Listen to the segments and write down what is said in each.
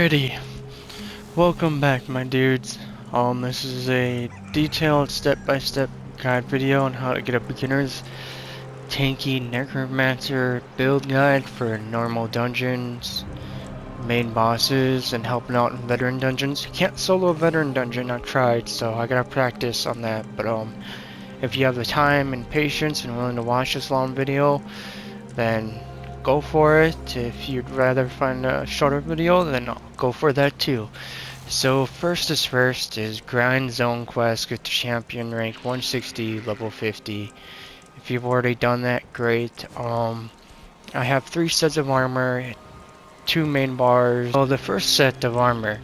Alrighty, welcome back my dudes. This is a detailed step-by-step guide video on how to get a beginner's tanky Necromancer build guide for normal dungeons, main bosses, and helping out in veteran dungeons. You can't solo a veteran dungeon, I've tried, so I gotta practice on that, but if you have the time and patience and willing to watch this long video, then go for it. If you'd rather find a shorter video, then I'll go for that too. So first is grind zone quest, get to champion rank 160, level 50. If you've already done that, great. I have 3 sets of armor, 2 main bars. So the first set of armor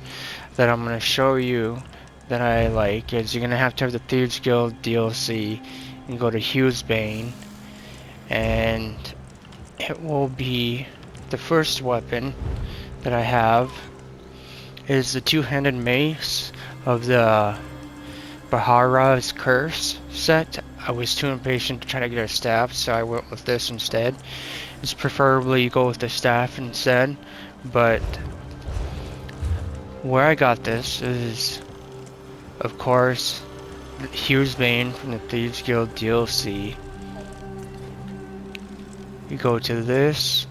that I'm going to show you that I like is you're going to have the Thieves Guild DLC and go to Hugh's Bane, and it will be the first weapon that I have is the two-handed mace of the Bahara's Curse set. I was too impatient to try to get a staff, so I went with this instead. It's preferably you go with the staff instead, but where I got this is, of course, Hugh's Bane from the Thieves Guild DLC. You go to this,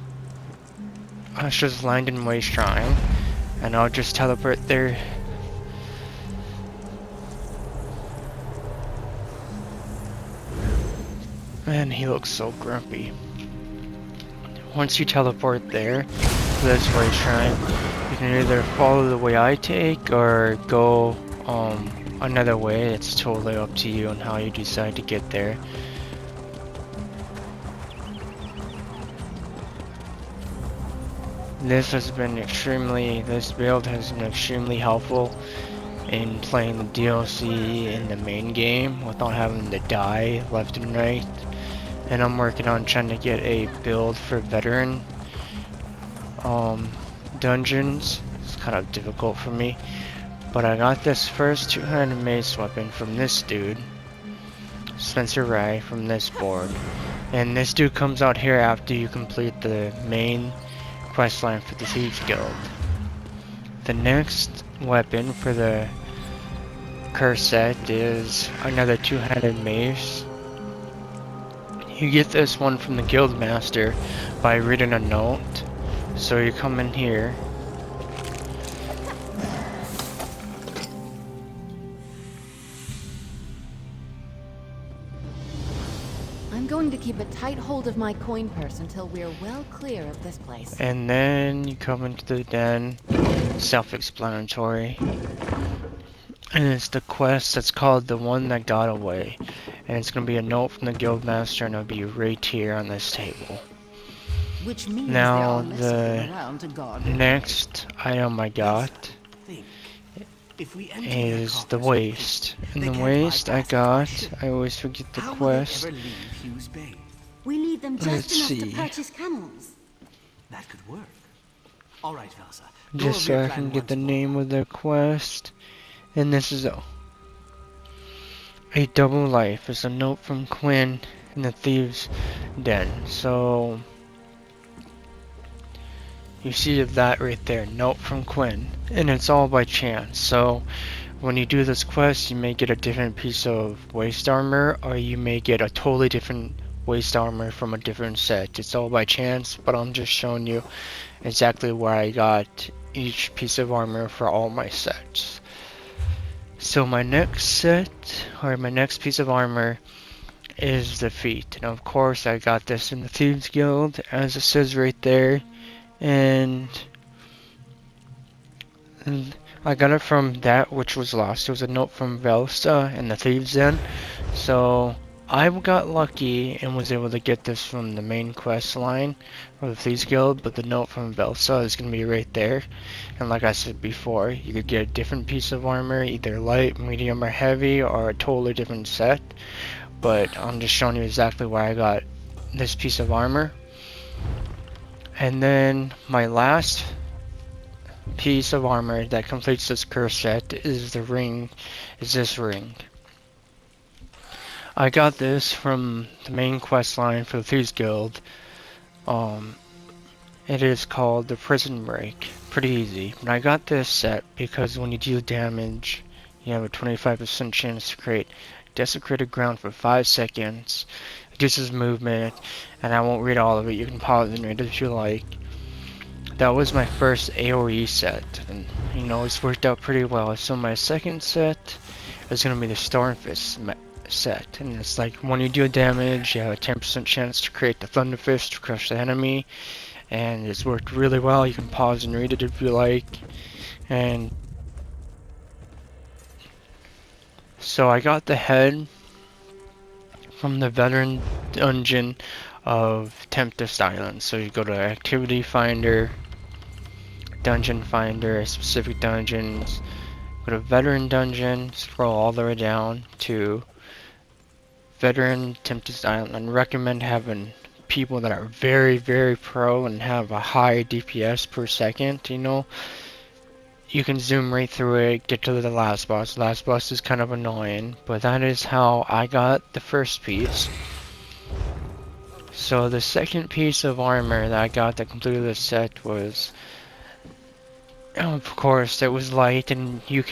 Usher's Langdon Way Shrine, and I'll just teleport there. Man, he looks so grumpy. Once you teleport there, to this way shrine, you can either follow the way I take or go another way. It's totally up to you on how you decide to get there. This build has been extremely helpful in playing the DLC in the main game without having to die left and right. And I'm working on trying to get a build for veteran dungeons. It's kind of difficult for me, but I got this first two-handed mace weapon from this dude, Spencer Ray, from this board. And this dude comes out here after you complete the main questline for the Thieves Guild. The next weapon for the curse set is another two-handed mace. You get this one from the guild master by reading a note. So you come in here. I'm going to keep a tight hold of my coin purse until we're well clear of this place. And then you come into the den. Self-explanatory. And it's the quest that's called The One That Got Away. And it's going to be a note from the guild master, and it'll be right here on this table. Which means now the next item I got is the waist. And the waist I always forget the quest. We need them just Let's enough see. to purchase camels. That could work. All right, Velsa. Just so I can get the name of the quest. And this is a double life. It's a note from Quinn in the Thieves' Den. So you see that right there, note from Quinn, and it's all by chance. So when you do this quest, you may get a different piece of waist armor, or you may get a totally different waist armor from a different set. It's all by chance, but I'm just showing you exactly where I got each piece of armor for all my sets. So my next set, or my next piece of armor, is the feet. And of course I got this in the Thieves Guild, as it says right there. And I got it from that which was lost. It was a note from Velsa and the Thieves Den. So I got lucky and was able to get this from the main quest line of the Thieves Guild, but the note from Velsa is going to be right there. And like I said before, you could get a different piece of armor, either light, medium, or heavy, or a totally different set. But I'm just showing you exactly where I got this piece of armor. And then my last piece of armor that completes this curse set is the ring, is this ring. I got this from the main quest line for the Thieves Guild. It is called the Prison pretty easy. But I got this set because when you deal damage, you have a 25% chance to create desecrated ground for 5 seconds. Reduces movement, and I won't read all of it. You can pause and read it if you like. That was my first AoE set, and you know, it's worked out pretty well. So my second set is going to be the Stormfist set, and it's like when you deal damage, you have a 10% chance to create the Thunderfist to crush the enemy, and it's worked really well. You can pause and read it if you like. And so I got the head from the veteran dungeon of Tempest Island. So you go to Activity Finder, Dungeon Finder, specific dungeons, go to Veteran Dungeon, scroll all the way down to Veteran Tempest Island. I recommend having people that are very, very pro and have a high DPS per second, you know. You can zoom right through it, get to the last boss. The last boss is kind of annoying, but that is how I got the first piece. So the second piece of armor that I got that completed the set was, of course, it was light, and you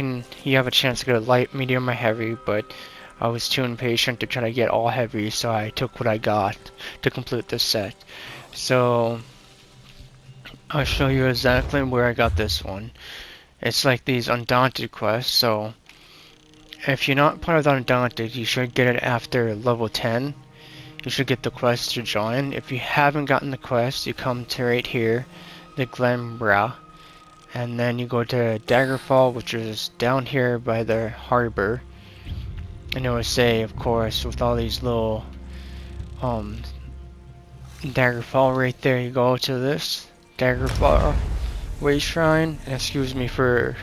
have a chance to go light, medium, or heavy, but I was too impatient to try to get all heavy, so I took what I got to complete this set. So I'll show you exactly where I got this one. It's like these Undaunted quests, so if you're not part of the Undaunted, you should get it after level 10. You should get the quest to join. If you haven't gotten the quest, you come to right here, the Glenbra, and then you go to Daggerfall, which is down here by the harbor. And it will say, of course, with all these little Daggerfall right there, you go to this Daggerfall Way Shrine. And excuse me for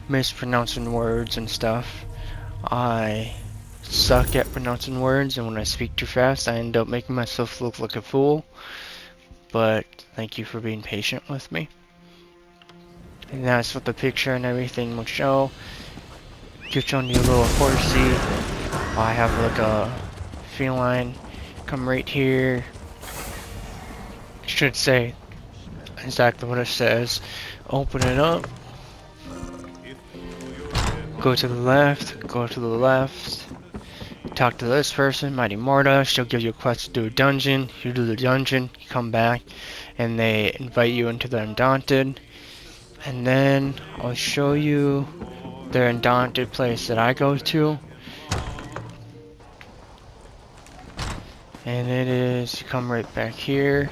mispronouncing words and stuff. I suck at pronouncing words, and when I speak too fast, I end up making myself look like a fool. But thank you for being patient with me. And that's what the picture and everything will show. Get on your little horsey. I have like a feline. Come right here. It should say exactly what it says. Open it up. Go to the left. Go to the left. Talk to this person, Mighty Morta. She'll give you a quest to do a dungeon. You do the dungeon. You come back, and they invite you into the Undaunted. And then I'll show you the Undaunted place that I go to. And it is, you come right back here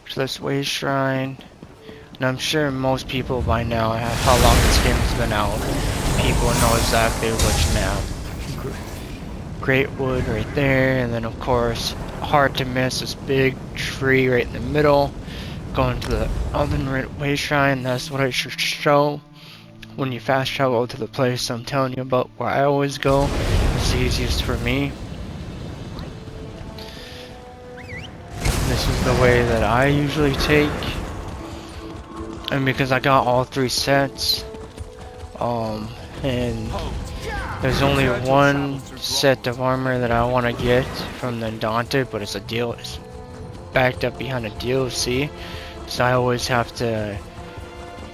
to this Way Shrine. And I'm sure most people by now, how long this game has been out, people know exactly which map. Great Wood right there, and then of course, hard to miss, this big tree right in the middle. Going to the other Way Shrine, that's what I should show when you fast travel to the place I'm telling you about, where I always go. It's the easiest for me. This is the way that I usually take, and because I got all 3 sets, and there's only one set of armor that I want to get from the Undaunted, but it's backed up behind a DLC, so I always have to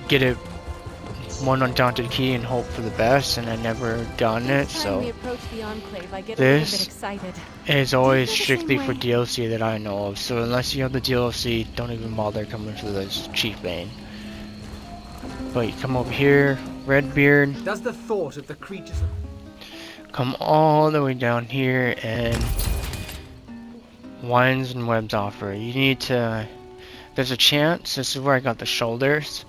get it one Undaunted key and hope for the best, and I never gotten it. So this is always strictly for DLC that I know of. So unless you have the DLC, don't even bother coming to this cheap vein. But you come over here, Redbeard. Does the thought of the creatures Come all the way down here, and Wines and Webs offer. You need to. There's a chance. This is where I got the shoulders.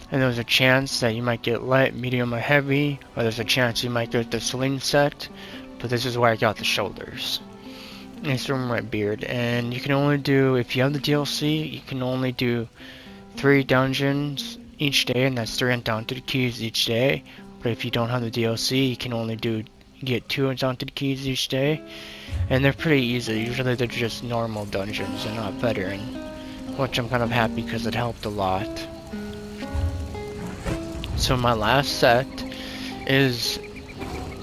And there's a chance that you might get light, medium, or heavy, or there's a chance you might get the sling set, but this is where I got the shoulders. And it's from Redbeard, and you can only do, if you have the DLC, you can only do 3 dungeons each day, and that's 3 Undaunted keys each day. But if you don't have the DLC, you can only get 2 Undaunted keys each day, and they're pretty easy. Usually they're just normal dungeons and not veteran, which I'm kind of happy because it helped a lot. So my last set is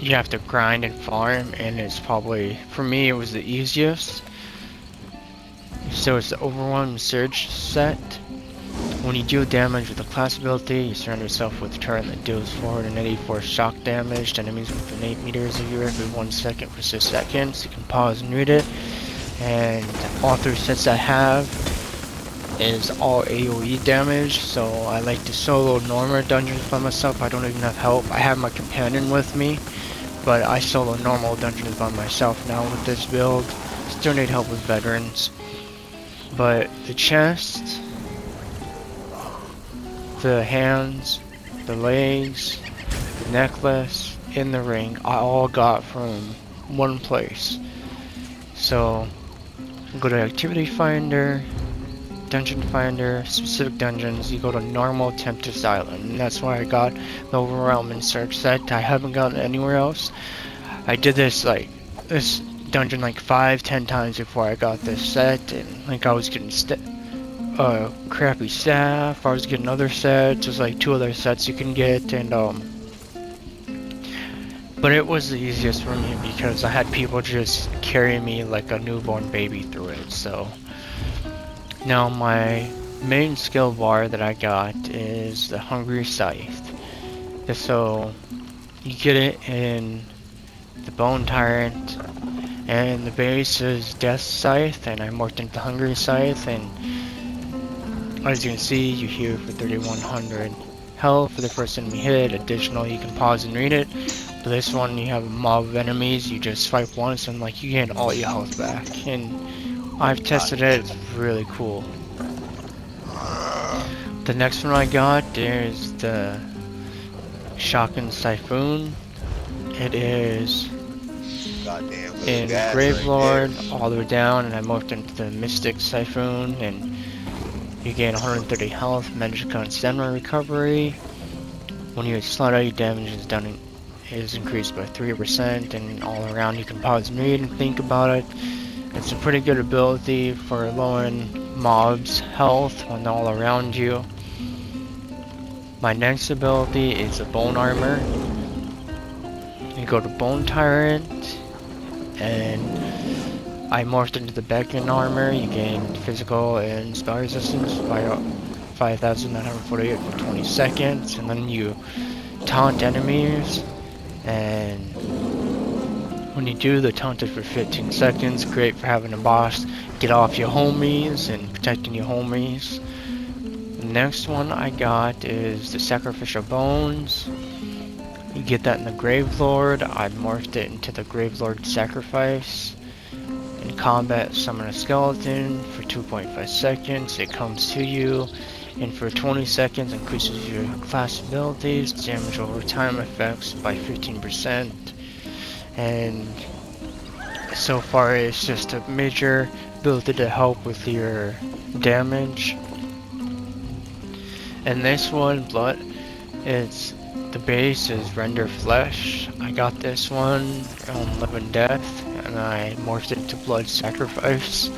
you have to grind and farm, and it's probably, for me, it was the easiest. So it's the Overwhelming Surge set. When you deal damage with a class ability, you surround yourself with a turret that deals 484 shock damage to enemies within 8 meters of you every 1 second for 6 seconds. You can pause and read it. And all 3 sets I have is all AoE damage, so I like to solo normal dungeons by myself. I don't even have help. I have my companion with me, but I solo normal dungeons by myself now with this build. Still need help with veterans. But the chest, the hands, the legs, the necklace, and the ring I all got from one place. So go to Activity Finder, Dungeon Finder, specific dungeons, you go to normal Tempest Island, and that's why I got the Overwhelming Search set. I haven't gotten it anywhere else. I did this dungeon like 5-10 times before I got this set, and like I was getting crappy staff, I was getting other sets, there's like 2 other sets you can get, and but it was the easiest for me because I had people just carry me like a newborn baby through it. So now my main skill bar that I got is the Hungry Scythe. So you get it in the Bone Tyrant, and the base is Death Scythe, and I morphed into Hungry Scythe, and as you can see, you heal for 3100 health for the first enemy hit. Additional, you can pause and read it. For this one, you have a mob of enemies, you just swipe once and like you gain all your health back. And I've tested it, it's really cool. The next one I got is the Shotgun Typhoon. It is in Gravelord all the way down, and I morphed into the Mystic Typhoon, and you gain 130 health, magic on stamina recovery. When you slide out, your damage is increased by 3%, and all around you can pause and read and think about it. It's a pretty good ability for lowering mobs' health when all around you. My next ability is a Bone Armor. You go to Bone Tyrant, and I morphed into the Beacon Armor. You gain physical and spell resistance by 5,948 for 20 seconds, and then you taunt enemies, and when you do, the taunt is for 15 seconds. Great for having a boss get off your homies and protecting your homies. The next one I got is the Sacrificial Bones. You get that in the Gravelord. I morphed it into the Gravelord Sacrifice. In combat, summon a skeleton for 2.5 seconds. It comes to you, and for 20 seconds increases your class abilities, damage over time effects by 15%. And so far it's just a major ability to help with your damage. And this one, the base is Render Flesh. I got this one on Living Death, and I morphed it to Blood Sacrifice.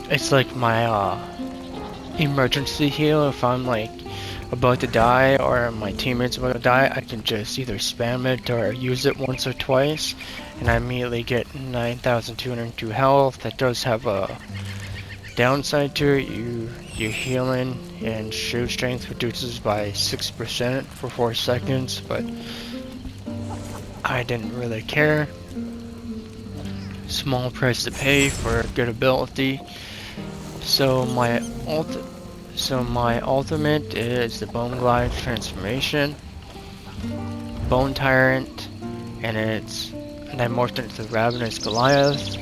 It's like my emergency heal. If I'm like about to die or my teammate's about to die, I can just either spam it or use it once or twice, and I immediately get 9,202 health. That does have a downside to it. Your healing and shoot strength reduces by 6% for 4 seconds, but I didn't really care. Small price to pay for good ability. So my ultimate is the Bone Glide Transformation, Bone Tyrant, and I morphed into the Ravenous Goliath.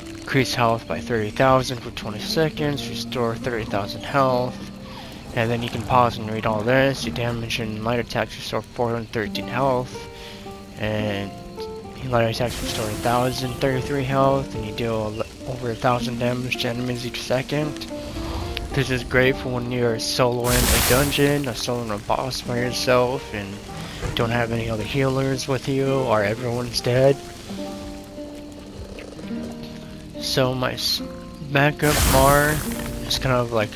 Increase health by 30,000 for 20 seconds, restore 30,000 health, and then you can pause and read all this. Your damage and light attacks restore 413 health, and your light attacks restore 1,033 health, and you deal over 1,000 damage to enemies each second. This is great for when you're soloing a dungeon or soloing a boss by yourself and don't have any other healers with you or everyone's dead. So my backup bar is kind of like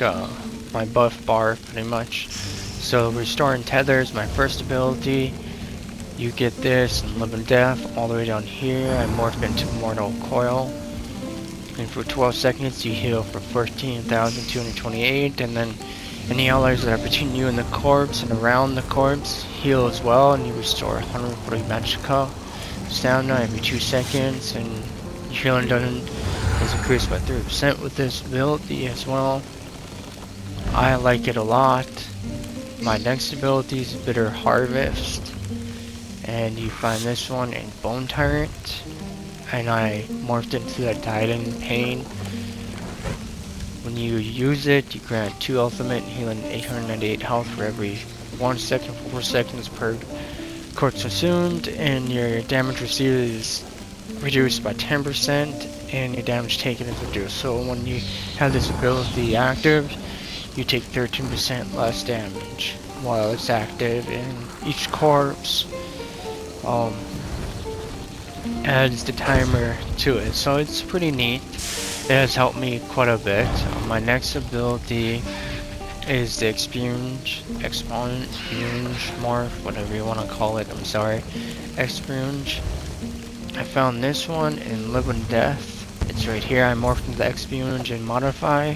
my buff bar pretty much. So Restoring Tether is my first ability. You get this in Living Death all the way down here. I morphed into Mortal Coil. And for 12 seconds you heal for 14,228, and then Any allies that are between you and the corpse and around the corpse heal as well, and you restore 140 magicka stamina every 2 seconds, and your healing done is increased by 3% with this ability as well. I like it a lot. My next ability is Bitter Harvest, and you find this one in Bone Tyrant, and I morphed into the Titan Pain. When you use it, you grant 2 ultimate, healing 898 health for every 1 second for 4 seconds per corpse consumed, and your damage received is reduced by 10%, and your damage taken is reduced. So when you have this ability active, you take 13% less damage while it's active, and each corpse adds the timer to it, so it's pretty neat. It has helped me quite a bit. My next ability is the expunge morph, whatever you want to call it, I'm sorry. Expunge. I found this one in Live and Death. It's right here. I morphed into the expunge and modify.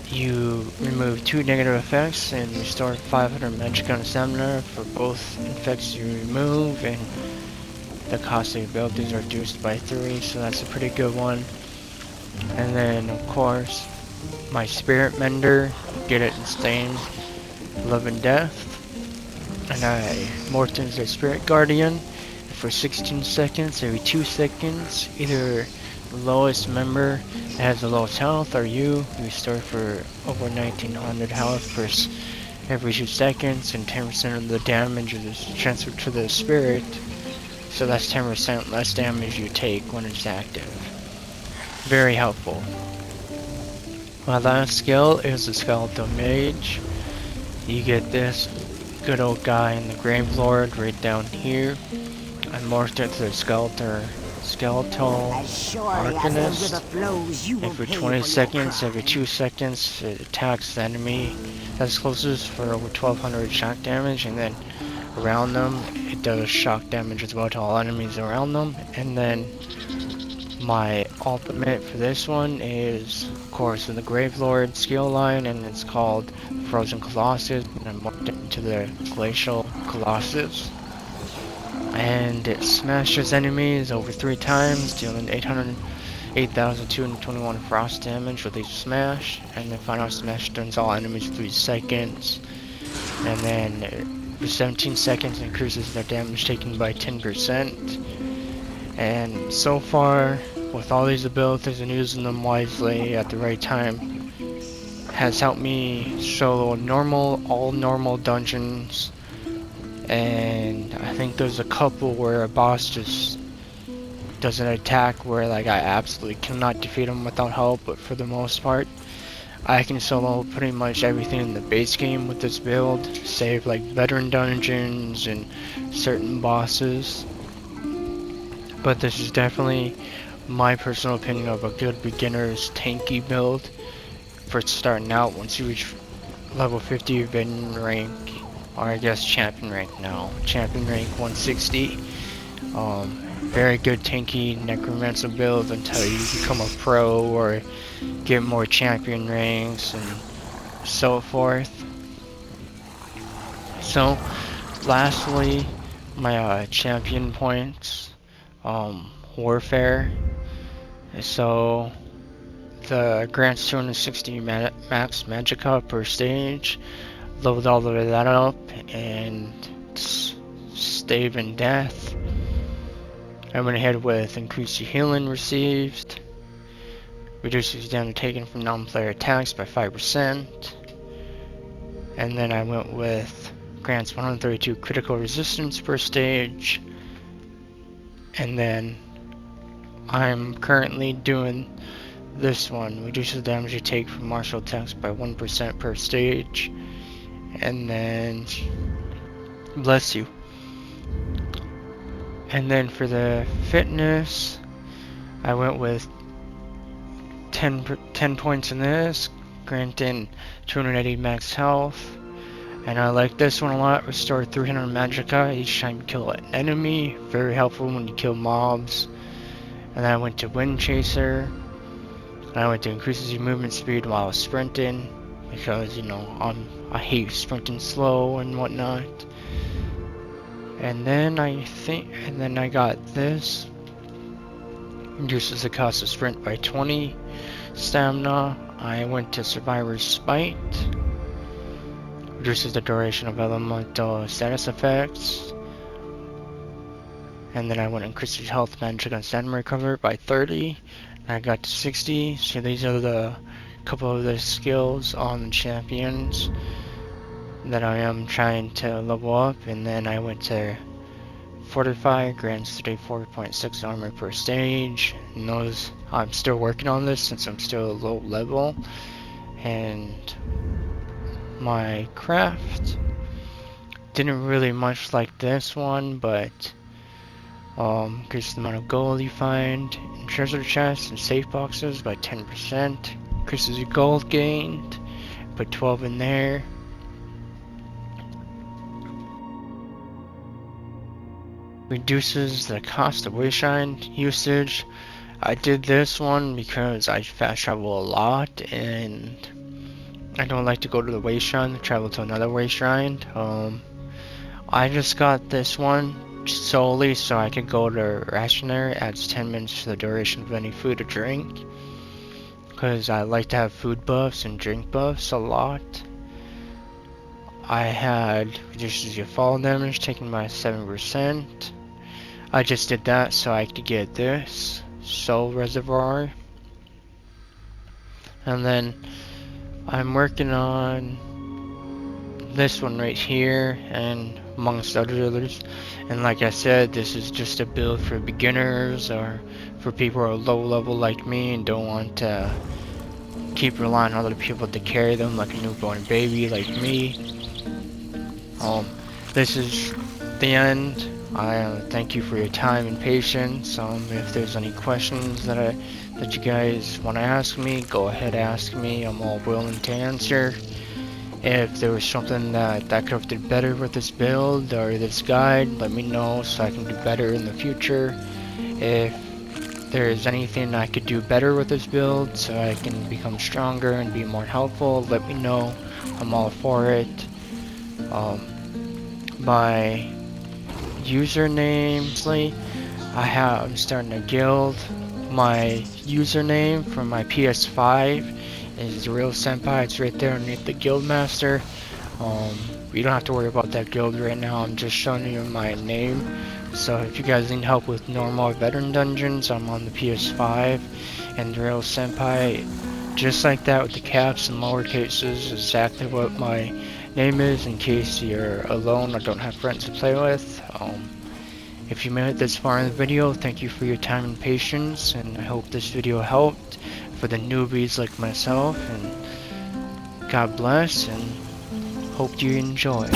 You remove 2 negative effects and restore 500 magic and stamina for both effects you remove, and the cost of abilities are reduced by 3, so that's a pretty good one. And then of course my Spirit Mender, get it in Stain, Love and Death, and I morphed into the Spirit Guardian for 16 seconds. Every 2 seconds, either the lowest member that has the lowest health or you restore for over 1900 health for every 2 seconds, and 10% of the damage is transferred to the spirit, so that's 10% less damage you take when it's active. Very helpful. My last skill is the Skeletal Mage. You get this good old guy in the Grave Lord right down here. I morphed into the Skeletal Arcanist, and for 20 seconds, every 2 seconds, it attacks the enemy that's closest for over 1200 shock damage, and then around them, it does shock damage as well to all enemies around them. And then my ultimate for this one is, of course, in the Gravelord skill line, and it's called Frozen Colossus, and I'm morphed into the Glacial Colossus. And it smashes enemies over 3 times, dealing 8,221 frost damage with each smash, and the final smash turns all enemies 3 seconds, and then for 17 seconds increases their damage taken by 10%. And so far, with all these abilities and using them wisely at the right time, has helped me solo all normal dungeons, and I think there's a couple where a boss just doesn't attack where like I absolutely cannot defeat him without help, but for the most part I can solo pretty much everything in the base game with this build, save like veteran dungeons and certain bosses. But this is definitely my personal opinion of a good beginner's tanky build for starting out. Once you reach level 50 veteran rank, or I guess champion rank now, champion rank 160, very good tanky Necromancer build until you become a pro or get more champion ranks and so forth. So lastly, my champion points, warfare. So the grants 260 max magicka per stage. Leveled all of that up, and stave and death. I went ahead with increased healing received, reduces damage taken from non-player attacks by 5%, and then I went with grants 132 critical resistance per stage, and then I'm currently doing this one, reduces damage you take from martial attacks by 1% per stage, and then bless you. And then for the fitness, I went with 10 points in this, granting 280 max health. And I like this one a lot, restore 300 magicka each time you kill an enemy, very helpful when you kill mobs. And then I went to Wind Chaser, and I went to increases your movement speed while sprinting, because you know I hate sprinting slow and whatnot. And then I got this. Reduces the cost of sprint by 20. Stamina. I went to Survivor's Spite. Reduces the duration of elemental status effects. And then I went and increased health, magic, and stamina recover by 30. And I got to 60. So these are the couple of the skills on the champions that I am trying to level up. And then I went to Fortify, grants 34.6 armor per stage. And those, I'm still working on this since I'm still low level. And my craft didn't really much like this one, but increase the amount of gold you find in treasure chests and safe boxes by 10%. Increases your gold gained. Put 12 in there. Reduces the cost of wayshrine usage. I did this one because I fast travel a lot and I don't like to go to the wayshrine to travel to another wayshrine. I just got this one solely so I could go to rationary. Adds 10 minutes to the duration of any food or drink, because I like to have food buffs and drink buffs a lot. I had reduces your fall damage taken by 7%. I just did that so I could get this soul reservoir. And then I'm working on this one right here and amongst others. And like I said, this is just a build for beginners or for people who are low level like me and don't want to keep relying on other people to carry them like a newborn baby like me. This is the end. I thank you for your time and patience. If there's any questions that you guys want to ask me, go ahead ask me. I'm all willing to answer. If there was something that could have did better with this build or this guide, let me know so I can do better in the future. If there's anything I could do better with this build so I can become stronger and be more helpful, let me know. I'm all for it. My username, I'm starting a guild. My username for my PS5 is the Real Senpai. It's right there underneath the guild master. You don't have to worry about that guild right now. I'm just showing you my name. So if you guys need help with normal or veteran dungeons, I'm on the PS5 and the Real Senpai, just like that with the caps and lower cases, exactly what my name is in case you're alone or don't have friends to play with. If you made it this far in the video, thank you for your time and patience, and I hope this video helped for the newbies like myself, and God bless, and hope you enjoy.